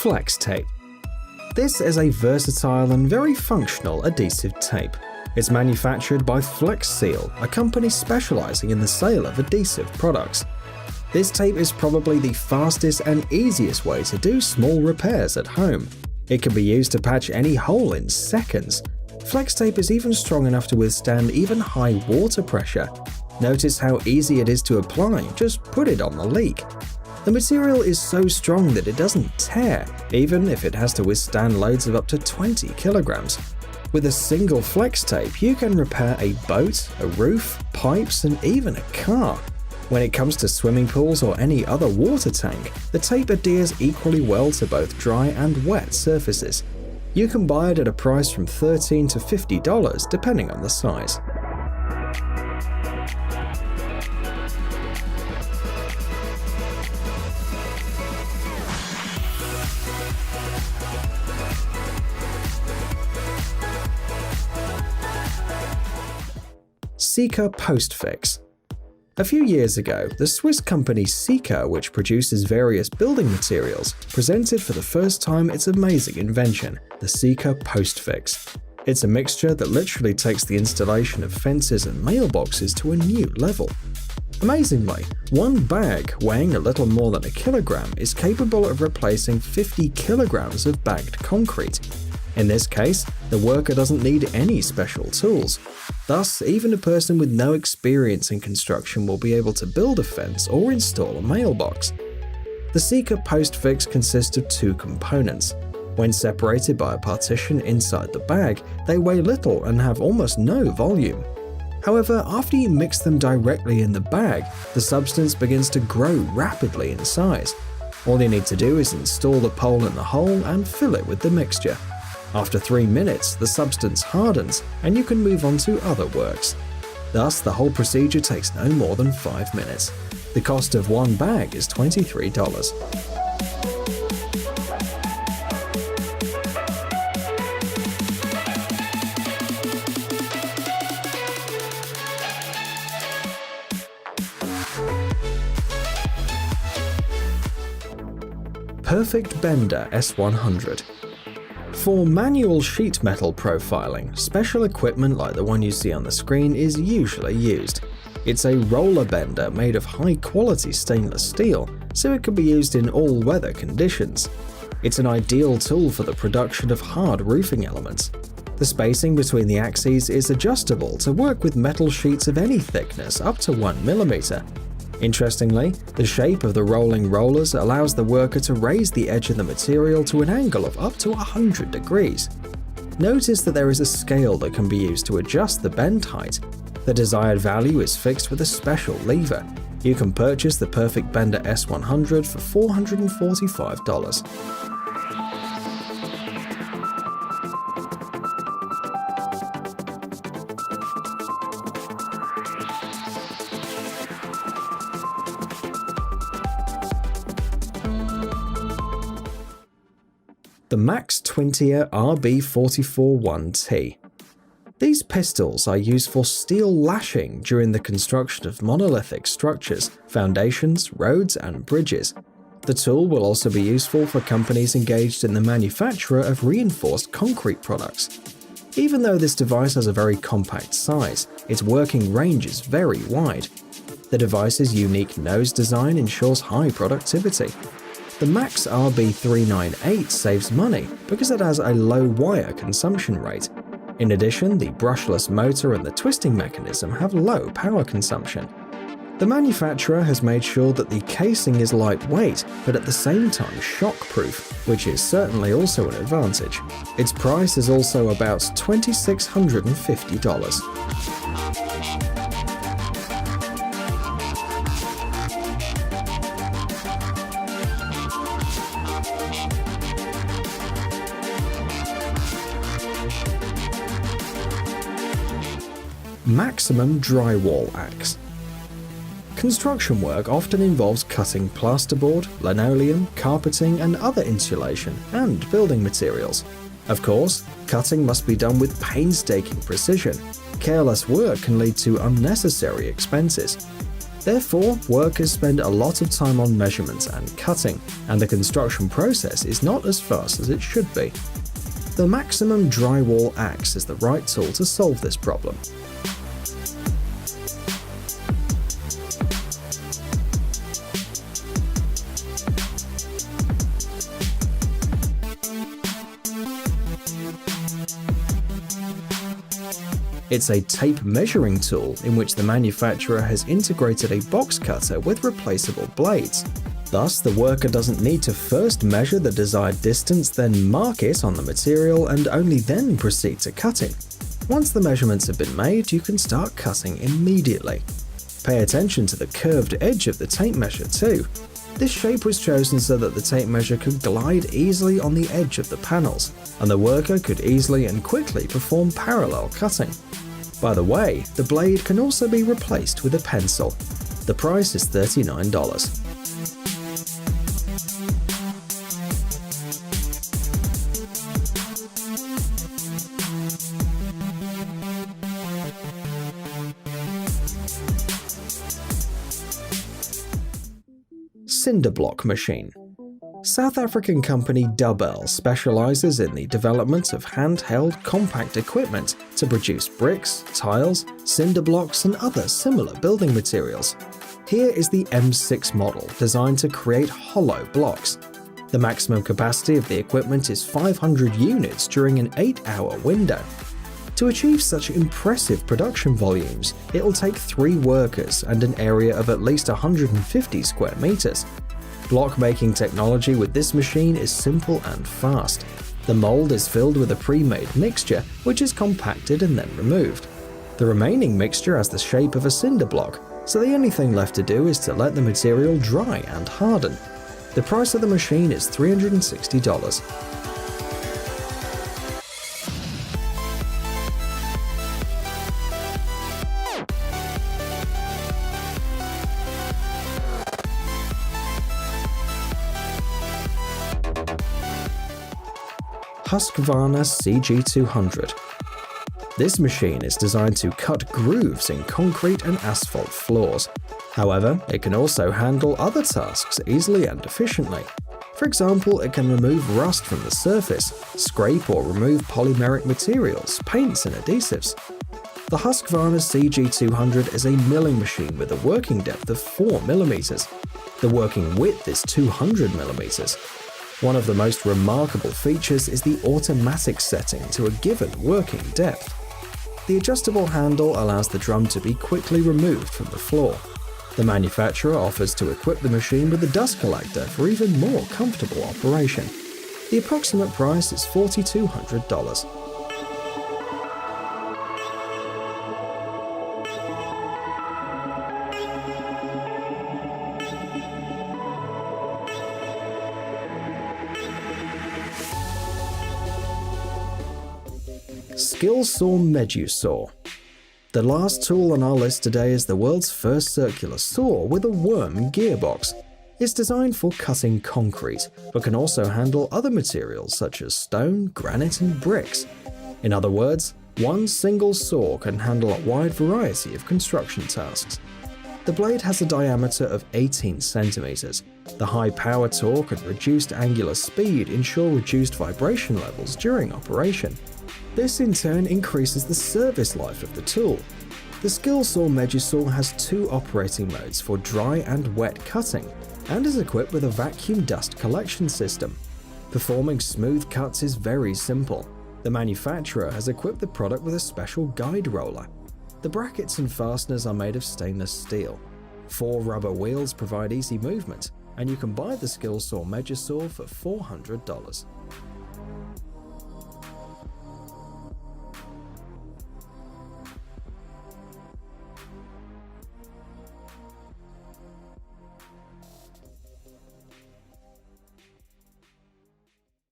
Flex tape. This is a versatile and very functional adhesive tape. It's manufactured by Flex Seal, a company specializing in the sale of adhesive products. This tape is probably the fastest and easiest way to do small repairs at home. It can be used to patch any hole in seconds. Flex tape is even strong enough to withstand even high water pressure. Notice how easy it is to apply, just put it on the leak. The material is so strong that it doesn't tear, even if it has to withstand loads of up to 20 kilograms. With a single Flex tape, you can repair a boat, a roof, pipes, and even a car. When it comes to swimming pools or any other water tank, the tape adheres equally well to both dry and wet surfaces. You can buy it at a price from $13 to $50 depending on the size. Postfix. A few years ago, the Swiss company Sika, which produces various building materials, presented for the first time its amazing invention, the Sika Postfix. It's a mixture that literally takes the installation of fences and mailboxes to a new level. Amazingly, one bag weighing a little more than a kilogram is capable of replacing 50 kilograms of bagged concrete. In this case, the worker doesn't need any special tools. Thus, even a person with no experience in construction will be able to build a fence or install a mailbox. The Sika Postfix consists of two components. When separated by a partition inside the bag, they weigh little and have almost no volume. However, after you mix them directly in the bag, the substance begins to grow rapidly in size. All you need to do is install the pole in the hole and fill it with the mixture. After 3 minutes, the substance hardens and you can move on to other works. Thus, the whole procedure takes no more than 5 minutes. The cost of one bag is $23. Perfect Bender S100. For manual sheet metal profiling, special equipment like the one you see on the screen is usually used. It's a roller bender made of high-quality stainless steel, so it can be used in all weather conditions. It's an ideal tool for the production of hard roofing elements. The spacing between the axes is adjustable to work with metal sheets of any thickness up to 1 mm. Interestingly, the shape of the rolling rollers allows the worker to raise the edge of the material to an angle of up to 100 degrees. Notice that there is a scale that can be used to adjust the bend height. The desired value is fixed with a special lever. You can purchase the Perfect Bender S100 for $445. The Max Twintier RB44 1T. These pistols are used for steel lashing during the construction of monolithic structures, foundations, roads, and bridges. The tool will also be useful for companies engaged in the manufacture of reinforced concrete products. Even though this device has a very compact size, its working range is very wide. The device's unique nose design ensures high productivity. The Max RB398 saves money because it has a low wire consumption rate. In addition, the brushless motor and the twisting mechanism have low power consumption. The manufacturer has made sure that the casing is lightweight, but at the same time shockproof, which is certainly also an advantage. Its price is also about $2,650. Maximum Drywall AX. Construction work often involves cutting plasterboard, linoleum, carpeting, and other insulation and building materials. Of course, cutting must be done with painstaking precision. Careless work can lead to unnecessary expenses. Therefore, workers spend a lot of time on measurements and cutting, and the construction process is not as fast as it should be. The Maximum Drywall AX is the right tool to solve this problem. It's a tape measuring tool in which the manufacturer has integrated a box cutter with replaceable blades. Thus, the worker doesn't need to first measure the desired distance, then mark it on the material, and only then proceed to cutting. Once the measurements have been made, you can start cutting immediately. Pay attention to the curved edge of the tape measure too. This shape was chosen so that the tape measure could glide easily on the edge of the panels, and the worker could easily and quickly perform parallel cutting. By the way, the blade can also be replaced with a pencil. The price is $39. Cinderblock Machine. South African company Drywall specializes in the development of handheld compact equipment to produce bricks, tiles, cinder blocks, and other similar building materials. Here is the M6 model, designed to create hollow blocks. The maximum capacity of the equipment is 500 units during an 8-hour window. To achieve such impressive production volumes, it will take 3 workers and an area of at least 150 square meters. Block making technology with this machine is simple and fast. The mold is filled with a pre-made mixture, which is compacted and then removed. The remaining mixture has the shape of a cinder block, so the only thing left to do is to let the material dry and harden. The price of the machine is $360. Husqvarna CG200. This machine is designed to cut grooves in concrete and asphalt floors. However, it can also handle other tasks easily and efficiently. For example, it can remove rust from the surface, scrape or remove polymeric materials, paints and adhesives. The Husqvarna CG200 is a milling machine with a working depth of 4 mm. The working width is 200 mm. One of the most remarkable features is the automatic setting to a given working depth. The adjustable handle allows the drum to be quickly removed from the floor. The manufacturer offers to equip the machine with a dust collector for even more comfortable operation. The approximate price is $4,200. Skill Saw Medusaw. The last tool on our list today is the world's first circular saw with a worm gearbox. It's designed for cutting concrete, but can also handle other materials such as stone, granite, and bricks. In other words, one single saw can handle a wide variety of construction tasks. The blade has a diameter of 18 centimeters. The high power torque and reduced angular speed ensure reduced vibration levels during operation. This in turn increases the service life of the tool. The Skill Saw Medusaw has 2 operating modes for dry and wet cutting, and is equipped with a vacuum dust collection system. Performing smooth cuts is very simple. The manufacturer has equipped the product with a special guide roller. The brackets and fasteners are made of stainless steel. 4 rubber wheels provide easy movement, and you can buy the Skill Saw Medusaw for $400.